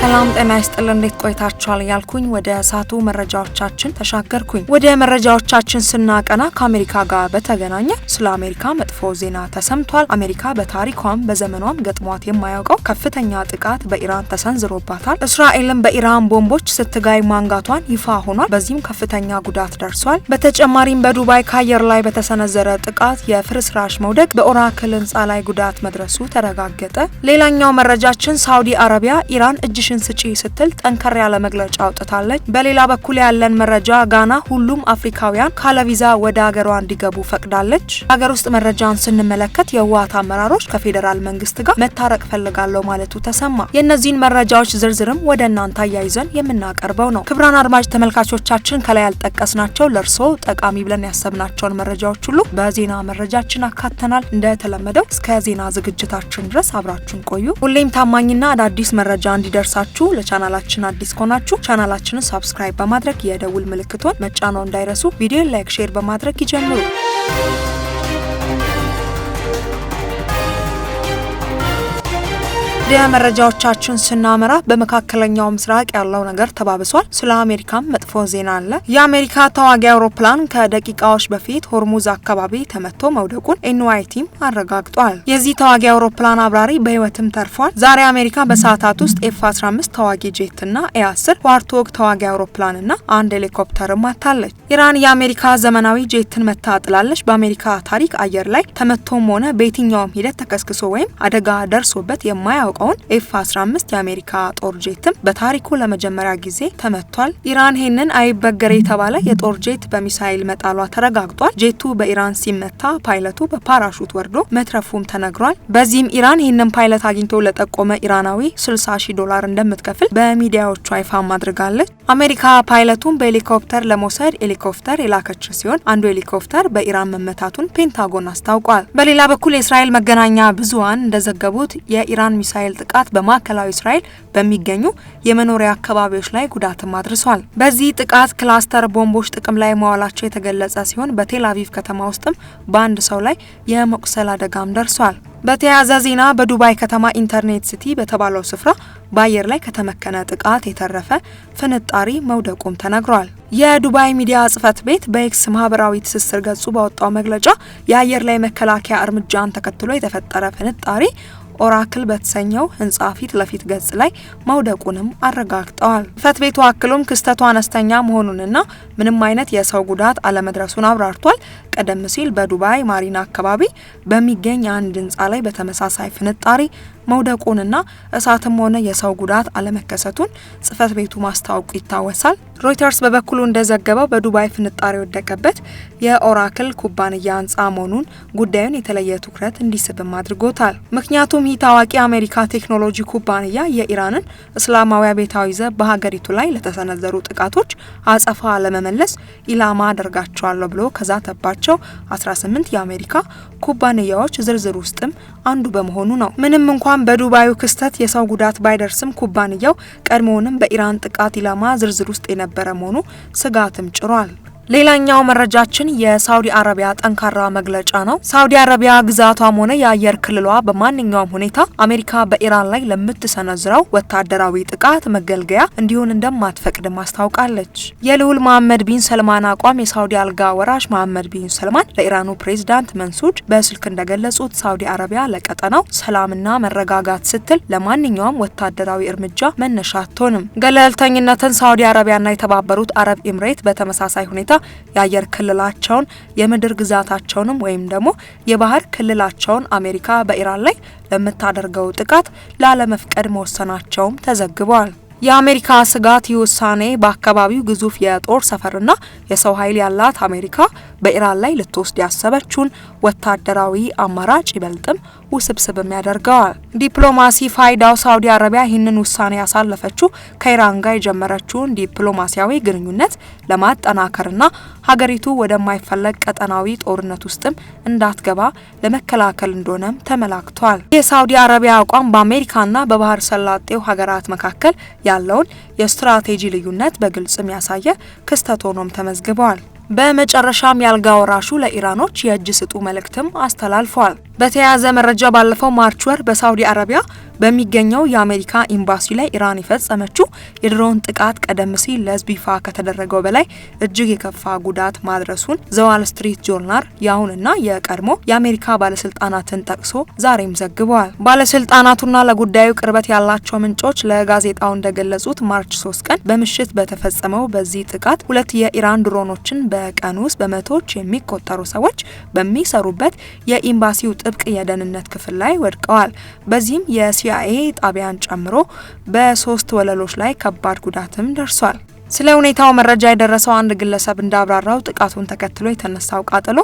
ሰላም ጤና ይስጥልን እንዴት ቆይታችኋል ያልኩኝ ወደ ሳቱ መረጃዎቻችን ተሻገርኩኝ። ወደ መረጃዎቻችን ስናቀና ከአሜሪካ ጋር በተገናኘ ስለ አሜሪካ መጥፎ ዜና ተሰምቷል። አሜሪካ በታሪኳም በዘመኗም ገጥሟት የማያውቀው ከፍተኛ ጥቃት በኢራን ተሰንዝሮባታል። እስራኤልም በኢራን ቦምቦች ስትጋይ ማንጋቷን ይፋ ሆኗል። በዚህም ከፍተኛ ጉዳት ደርሷል። በተጨማሪም በዱባይ ከአየር ላይ በተሰነዘረ ጥቃት የፍርስራሽ መውደቅ በኦራክል ህንጻ ላይ ጉዳት መድረሱ ተረጋገጠ። ሌላኛው መረጃችን ሳውዲ አረቢያ ኢራን እጅሽን ስጪ ስትል ጠንከር ያለ መግለጫ አውጥታለች። በሌላ በኩል ያለን መረጃ ጋና ሁሉም አፍሪካውያን ካለ ቪዛ ወደ ሀገሯ እንዲገቡ ፈቅዳለች። ሀገር ውስጥ መረጃን ስንመለከት የህወሓት አመራሮች ከፌዴራል መንግስት ጋር መታረቅ ፈልጋለሁ ማለቱ ተሰማ። የእነዚህን መረጃዎች ዝርዝርም ወደ እናንተ አያይዘን የምናቀርበው ነው። ክቡራን አድማጭ ተመልካቾቻችን ከላይ ያልጠቀስናቸው ለእርሶ ጠቃሚ ብለን ያሰብናቸውን መረጃዎች ሁሉ በዜና መረጃችን አካተናል። እንደተለመደው እስከ ዜና ዝግጅታችን ድረስ አብራችሁን ቆዩ። ሁሌም ታማኝና አዳዲስ መረጃ እንዲደርሳችሁ ለቻናላችን አዲስ ከሆናችሁ ቻናላችንን ሰብስክራይብ በማድረግ የደውል ምልክቱን መጫንዎን እንዳይረሱ። ቪዲዮ ላይክ፣ ሼር በማድረግ ይጀምሩ። መረጃዎቻችን ስናመራ በመካከለኛው ምስራቅ ያለው ነገር ተባብሷል። ስለ አሜሪካም መጥፎ ዜና አለ። የአሜሪካ ተዋጊ አውሮፕላን ከደቂቃዎች በፊት ሆርሙዝ አካባቢ ተመቶ መውደቁን ኤንዋይቲም አረጋግጧል። የዚህ ተዋጊ አውሮፕላን አብራሪ በህይወትም ተርፏል። ዛሬ አሜሪካ በሰዓታት ውስጥ ኤፍ-15 ተዋጊ ጄትና ኤ-10 ዋርቶግ ተዋጊ አውሮፕላንና አንድ ሄሊኮፕተርም አታለች። ኢራን የአሜሪካ ዘመናዊ ጄትን መታ ጥላለች። በአሜሪካ ታሪክ አየር ላይ ተመቶም ሆነ በየትኛውም ሂደት ተከስክሶ ወይም አደጋ ደርሶበት የማያውቅ ኤፍ-15 የአሜሪካ ጦር ጄትም በታሪኩ ለመጀመሪያ ጊዜ ተመቷል። ኢራን ይህንን አይበገር የተባለ የጦር ጄት በሚሳኤል መጣሏ ተረጋግጧል። ጄቱ በኢራን ሲመታ ፓይለቱ በፓራሹት ወርዶ መትረፉም ተነግሯል። በዚህም ኢራን ይህንን ፓይለት አግኝቶ ለጠቆመ ኢራናዊ $60,000 እንደምትከፍል በሚዲያዎቿ ይፋም አድርጋለች። አሜሪካ ፓይለቱን በሄሊኮፕተር ለመውሰድ ሄሊኮፕተር የላከች ሲሆን አንዱ ሄሊኮፕተር በኢራን መመታቱን ፔንታጎን አስታውቋል። በሌላ በኩል የእስራኤል መገናኛ ብዙሃን እንደዘገቡት የኢራን ሚሳኤል ጥቃት በማዕከላዊ እስራኤል በሚገኙ የመኖሪያ አካባቢዎች ላይ ጉዳትም አድርሷል። በዚህ ጥቃት ክላስተር ቦምቦች ጥቅም ላይ መዋላቸው የተገለጸ ሲሆን በቴል አቪቭ ከተማ ውስጥም በአንድ ሰው ላይ የመቁሰል አደጋም ደርሷል። በተያያዘ ዜና በዱባይ ከተማ ኢንተርኔት ሲቲ በተባለው ስፍራ በአየር ላይ ከተመከነ ጥቃት የተረፈ ፍንጣሪ መውደቁም ተነግሯል። የዱባይ ሚዲያ ጽህፈት ቤት በኤክስ ማህበራዊ ትስስር ገጹ ባወጣው መግለጫ የአየር ላይ መከላከያ እርምጃን ተከትሎ የተፈጠረ ፍንጣሪ ኦራክል በተሰኘው ህንጻ ፊት ለፊት ገጽ ላይ መውደቁንም አረጋግጠዋል። ጽህፈት ቤቱ አክሎም ክስተቱ አነስተኛ መሆኑንና ምንም አይነት የሰው ጉዳት አለመድረሱን አብራርቷል። ቀደም ሲል በዱባይ ማሪና አካባቢ በሚገኝ አንድ ህንጻ ላይ በተመሳሳይ ፍንጣሪ መውደቁንና እሳትም ሆነ የሰው ጉዳት አለመከሰቱን ጽህፈት ቤቱ ማስታወቁ ይታወሳል። ሮይተርስ በበኩሉ እንደዘገበው በዱባይ ፍንጣሪ የወደቀበት የኦራክል ኩባንያ ህንጻ መሆኑን ጉዳዩን የተለየ ትኩረት እንዲስብም አድርጎታል። ምክንያቱም ይህ ታዋቂ የአሜሪካ ቴክኖሎጂ ኩባንያ የኢራንን እስላማዊ አብዮታዊ ዘብ በሀገሪቱ ላይ ለተሰነዘሩ ጥቃቶች አጸፋ ለመመለስ ኢላማ አደርጋቸዋለሁ ብሎ ከዛተባቸው 18 የአሜሪካ ኩባንያዎች ዝርዝር ውስጥም አንዱ በመሆኑ ነው። ምንም እንኳን በዱባዩ ክስተት የሰው ጉዳት ባይደርስም ኩባንያው ቀድሞውንም በኢራን ጥቃት ኢላማ ዝርዝር ውስጥ የነበረ መሆኑ ስጋትም ጭሯል። ሌላኛው መረጃችን የሳውዲ አረቢያ ጠንካራ መግለጫ ነው። ሳውዲ አረቢያ ግዛቷም ሆነ የአየር ክልሏ በማንኛውም ሁኔታ አሜሪካ በኢራን ላይ ለምትሰነዝረው ወታደራዊ ጥቃት መገልገያ እንዲሆን እንደማትፈቅድም አስታውቃለች። የልዑል መሐመድ ቢን ሰልማን አቋም የሳውዲ አልጋ ወራሽ መሐመድ ቢን ሰልማን ለኢራኑ ፕሬዝዳንት መንሱድ በስልክ እንደገለጹት ሳውዲ አረቢያ ለቀጠናው ሰላምና መረጋጋት ስትል ለማንኛውም ወታደራዊ እርምጃ መነሻ አትሆንም። ገለልተኝነትን ሳውዲ አረቢያና የተባበሩት አረብ ኤምሬት በተመሳሳይ ሁኔታ የአየር ክልላቸውን የምድር ግዛታቸውንም ወይም ደግሞ የባህር ክልላቸውን አሜሪካ በኢራን ላይ ለምታደርገው ጥቃት ላለመፍቀድ መወሰናቸውም ተዘግቧል። የአሜሪካ ስጋት ውሳኔ በአካባቢው ግዙፍ የጦር ሰፈርና የሰው ኃይል ያላት አሜሪካ በኢራን ላይ ልትወስድ ያሰበችውን ወታደራዊ አማራጭ ይበልጥም ውስብስብም ያደርገዋል። ዲፕሎማሲ ፋይዳው ሳውዲ አረቢያ ይህንን ውሳኔ ያሳለፈችው ከኢራን ጋር የጀመረችውን ዲፕሎማሲያዊ ግንኙነት ለማጠናከርና ሀገሪቱ ወደማይፈለግ ቀጠናዊ ጦርነት ውስጥም እንዳትገባ ለመከላከል እንደሆነም ተመላክቷል። የሳውዲ አረቢያ አቋም በአሜሪካና በባህር ሰላጤው ሀገራት መካከል ያለውን የስትራቴጂ ልዩነት በግልጽም ያሳየ ክስተት ሆኖም ተመዝግበዋል። በመጨረሻም ያልጋ ወራሹ ለኢራኖች የእጅ ስጡ መልእክትም አስተላልፏል። በተያያዘ መረጃ ባለፈው ማርች ወር በሳውዲ አረቢያ በሚገኘው የአሜሪካ ኤምባሲ ላይ ኢራን የፈጸመችው የድሮን ጥቃት ቀደም ሲል ለህዝብ ይፋ ከተደረገው በላይ እጅግ የከፋ ጉዳት ማድረሱን ዘዋል ስትሪት ጆርናል የአሁንና የቀድሞ የአሜሪካ ባለስልጣናትን ጠቅሶ ዛሬም ዘግበዋል። ባለስልጣናቱና ለጉዳዩ ቅርበት ያላቸው ምንጮች ለጋዜጣው እንደገለጹት ማርች 3 ቀን በምሽት በተፈጸመው በዚህ ጥቃት 2 የኢራን ድሮኖችን በቀን ውስጥ በመቶዎች የሚቆጠሩ ሰዎች በሚሰሩበት የኤምባሲው ጥብቅ የደህንነት ክፍል ላይ ወድቀዋል። በዚህም የሲአይኤ ጣቢያን ጨምሮ በ3 ወለሎች ላይ ከባድ ጉዳትም ደርሷል። ስለ ሁኔታው መረጃ የደረሰው አንድ ግለሰብ እንዳብራራው ጥቃቱን ተከትሎ የተነሳው ቃጠሎ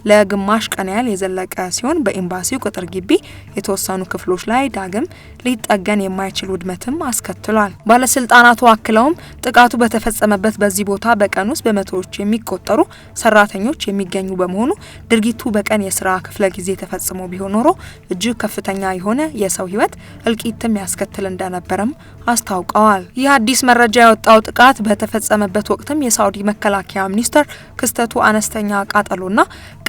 ለግማሽ ቀን ያህል የዘለቀ ሲሆን በኤምባሲው ቅጥር ግቢ የተወሰኑ ክፍሎች ላይ ዳግም ሊጠገን የማይችል ውድመትም አስከትሏል። ባለስልጣናቱ አክለውም ጥቃቱ በተፈጸመበት በዚህ ቦታ በቀን ውስጥ በመቶዎች የሚቆጠሩ ሰራተኞች የሚገኙ በመሆኑ ድርጊቱ በቀን የስራ ክፍለ ጊዜ ተፈጽሞ ቢሆን ኖሮ እጅግ ከፍተኛ የሆነ የሰው ሕይወት እልቂትም ያስከትል እንደነበረም አስታውቀዋል። ይህ አዲስ መረጃ የወጣው ጥቃት በተፈጸመበት ወቅትም የሳውዲ መከላከያ ሚኒስቴር ክስተቱ አነስተኛ ቃጠሎና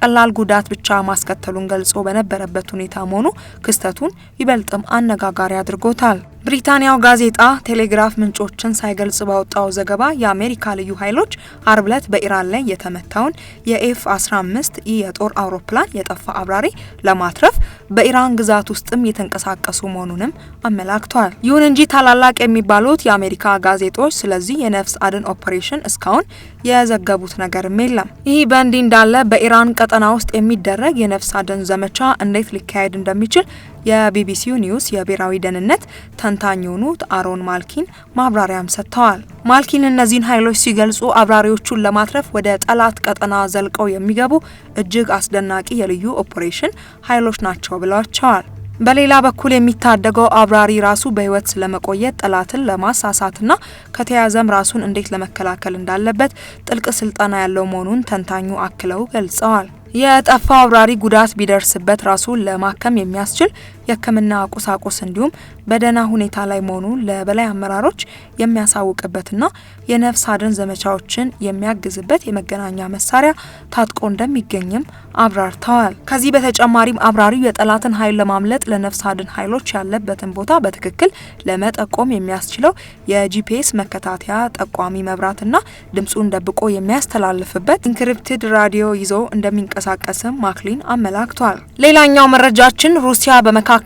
ቀላል ጉዳት ብቻ ማስከተሉን ገልጾ በነበረበት ሁኔታ መሆኑ ክስተቱን ይበልጥም አነጋጋሪ አድርጎታል። ብሪታንያው ጋዜጣ ቴሌግራፍ ምንጮችን ሳይገልጽ ባወጣው ዘገባ የአሜሪካ ልዩ ኃይሎች አርብ ዕለት በኢራን ላይ የተመታውን የኤፍ-15 የጦር አውሮፕላን የጠፋ አብራሪ ለማትረፍ በኢራን ግዛት ውስጥም የተንቀሳቀሱ መሆኑንም አመላክቷል። ይሁን እንጂ ታላላቅ የሚባሉት የአሜሪካ ጋዜጦች ስለዚህ የነፍስ አድን ኦፕሬሽን እስካሁን የዘገቡት ነገርም የለም። ይህ በእንዲህ እንዳለ በኢራን ቀጠና ውስጥ የሚደረግ የነፍስ አድን ዘመቻ እንዴት ሊካሄድ እንደሚችል የቢቢሲው ኒውስ የብሔራዊ ደህንነት ተንታኝ የሆኑት አሮን ማልኪን ማብራሪያም ሰጥተዋል። ማልኪን እነዚህን ኃይሎች ሲገልጹ አብራሪዎቹን ለማትረፍ ወደ ጠላት ቀጠና ዘልቀው የሚገቡ እጅግ አስደናቂ የልዩ ኦፕሬሽን ኃይሎች ናቸው ብለዋቸዋል። በሌላ በኩል የሚታደገው አብራሪ ራሱ በህይወት ስለመቆየት ጠላትን ለማሳሳትና ከተያዘም ራሱን እንዴት ለመከላከል እንዳለበት ጥልቅ ስልጠና ያለው መሆኑን ተንታኙ አክለው ገልጸዋል። የጠፋው አብራሪ ጉዳት ቢደርስበት ራሱን ለማከም የሚያስችል የሕክምና ቁሳቁስ እንዲሁም በደህና ሁኔታ ላይ መሆኑን ለበላይ አመራሮች የሚያሳውቅበትና የነፍስ አድን ዘመቻዎችን የሚያግዝበት የመገናኛ መሳሪያ ታጥቆ እንደሚገኝም አብራርተዋል። ከዚህ በተጨማሪም አብራሪው የጠላትን ኃይል ለማምለጥ ለነፍስ አድን ኃይሎች ያለበትን ቦታ በትክክል ለመጠቆም የሚያስችለው የጂፒኤስ መከታተያ ጠቋሚ መብራትና ድምጹን ደብቆ የሚያስተላልፍበት ኢንክሪፕትድ ራዲዮ ይዞ እንደሚንቀሳቀስም ማክሊን አመላክቷል። ሌላኛው መረጃችን ሩሲያ በመካከለኛው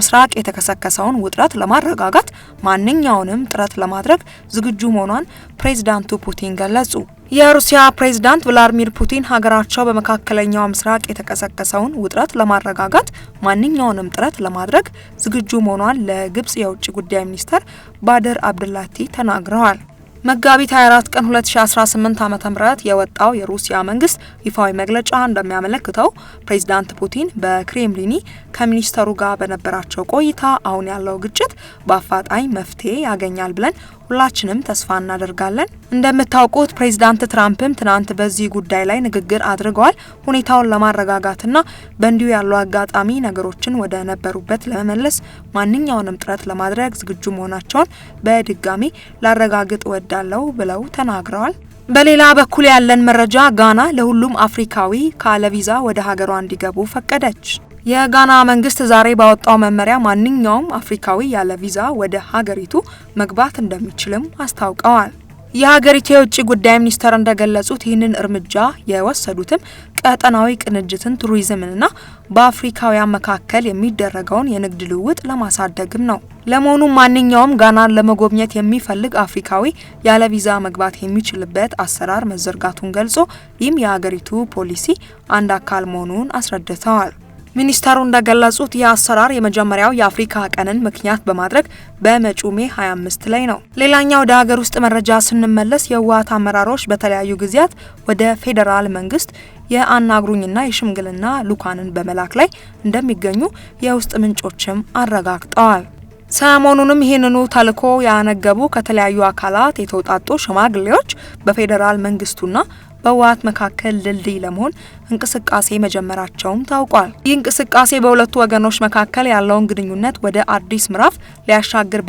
ምስራቅ የተከሰከሰውን ውጥረት ለማረጋጋት ማንኛውንም ጥረት ለማድረግ ዝግጁ መሆኗን ፕሬዝዳንቱ ፑቲን ገለጹ። የሩሲያ ፕሬዝዳንት ቭላድሚር ፑቲን ሀገራቸው በመካከለኛው ምስራቅ የተቀሰቀሰውን ውጥረት ለማረጋጋት ማንኛውንም ጥረት ለማድረግ ዝግጁ መሆኗን ለግብጽ የውጭ ጉዳይ ሚኒስተር ባድር አብድላቲ ተናግረዋል። መጋቢት 24 ቀን 2018 ዓ.ም የወጣው የሩሲያ መንግስት ይፋዊ መግለጫ እንደሚያመለክተው ፕሬዝዳንት ፑቲን በክሬምሊን ከሚኒስተሩ ጋር በነበራቸው ቆይታ አሁን ያለው ግጭት በአፋጣኝ መፍትሄ ያገኛል ብለን ሁላችንም ተስፋ እናደርጋለን። እንደምታውቁት ፕሬዝዳንት ትራምፕም ትናንት በዚህ ጉዳይ ላይ ንግግር አድርገዋል። ሁኔታውን ለማረጋጋትና በእንዲሁ ያለው አጋጣሚ ነገሮችን ወደ ነበሩበት ለመመለስ ማንኛውንም ጥረት ለማድረግ ዝግጁ መሆናቸውን በድጋሚ ላረጋግጥ ወዳለው ብለው ተናግረዋል። በሌላ በኩል ያለን መረጃ ጋና ለሁሉም አፍሪካዊ ካለ ቪዛ ወደ ሀገሯ እንዲገቡ ፈቀደች። የጋና መንግስት ዛሬ ባወጣው መመሪያ ማንኛውም አፍሪካዊ ያለ ቪዛ ወደ ሀገሪቱ መግባት እንደሚችልም አስታውቀዋል። የሀገሪቱ የውጭ ጉዳይ ሚኒስተር እንደገለጹት ይህንን እርምጃ የወሰዱትም ቀጠናዊ ቅንጅትን፣ ቱሪዝምንና በአፍሪካውያን መካከል የሚደረገውን የንግድ ልውውጥ ለማሳደግም ነው። ለመሆኑ ማንኛውም ጋናን ለመጎብኘት የሚፈልግ አፍሪካዊ ያለ ቪዛ መግባት የሚችልበት አሰራር መዘርጋቱን ገልጾ ይህም የሀገሪቱ ፖሊሲ አንድ አካል መሆኑን አስረድተዋል። ሚኒስተሩ እንደገለጹት ይህ አሰራር የመጀመሪያው የአፍሪካ ቀንን ምክንያት በማድረግ በመጪው ሜይ 25 ላይ ነው። ሌላኛው ወደ ሀገር ውስጥ መረጃ ስንመለስ የህወሓት አመራሮች በተለያዩ ጊዜያት ወደ ፌዴራል መንግስት የአናግሩኝና የሽምግልና ልኡካንን በመላክ ላይ እንደሚገኙ የውስጥ ምንጮችም አረጋግጠዋል። ሰሞኑንም ይህንኑ ተልዕኮ ያነገቡ ከተለያዩ አካላት የተውጣጡ ሽማግሌዎች በፌዴራል መንግስቱና በህወሓት መካከል ድልድይ ለመሆን እንቅስቃሴ መጀመራቸውም ታውቋል። ይህ እንቅስቃሴ በሁለቱ ወገኖች መካከል ያለውን ግንኙነት ወደ አዲስ ምዕራፍ ሊያሻግር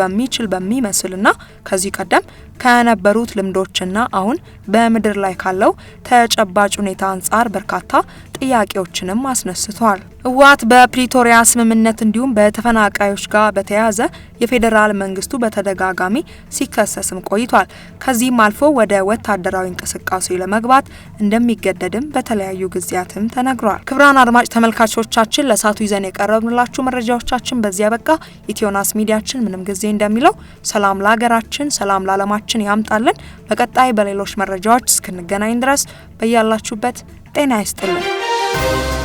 በሚመስልና ከዚህ ቀደም ከነበሩት ልምዶችና አሁን በምድር ላይ ካለው ተጨባጭ ሁኔታ አንጻር በርካታ ጥያቄዎችንም አስነስቷል። ህወሓት በፕሪቶሪያ ስምምነት እንዲሁም በተፈናቃዮች ጋር በተያያዘ የፌዴራል መንግስቱ በተደጋጋሚ ሲከሰስም ቆይቷል። ከዚህም አልፎ ወደ ወታደራዊ እንቅስቃሴ ለመግባት እንደሚገደድም በተለያዩ ጊዜያትም ተነግሯል። ክቡራን አድማጭ ተመልካቾቻችን ለሳቱ ይዘን የቀረብንላችሁ መረጃዎቻችን በዚያ በቃ። ኢትዮናስ ሚዲያችን ምንም ጊዜ እንደሚለው ሰላም ለሀገራችን፣ ሰላም ለዓለማችን ያምጣልን። በቀጣይ በሌሎች መረጃዎች እስክንገናኝ ድረስ በያላችሁበት ጤና ይስጥልን።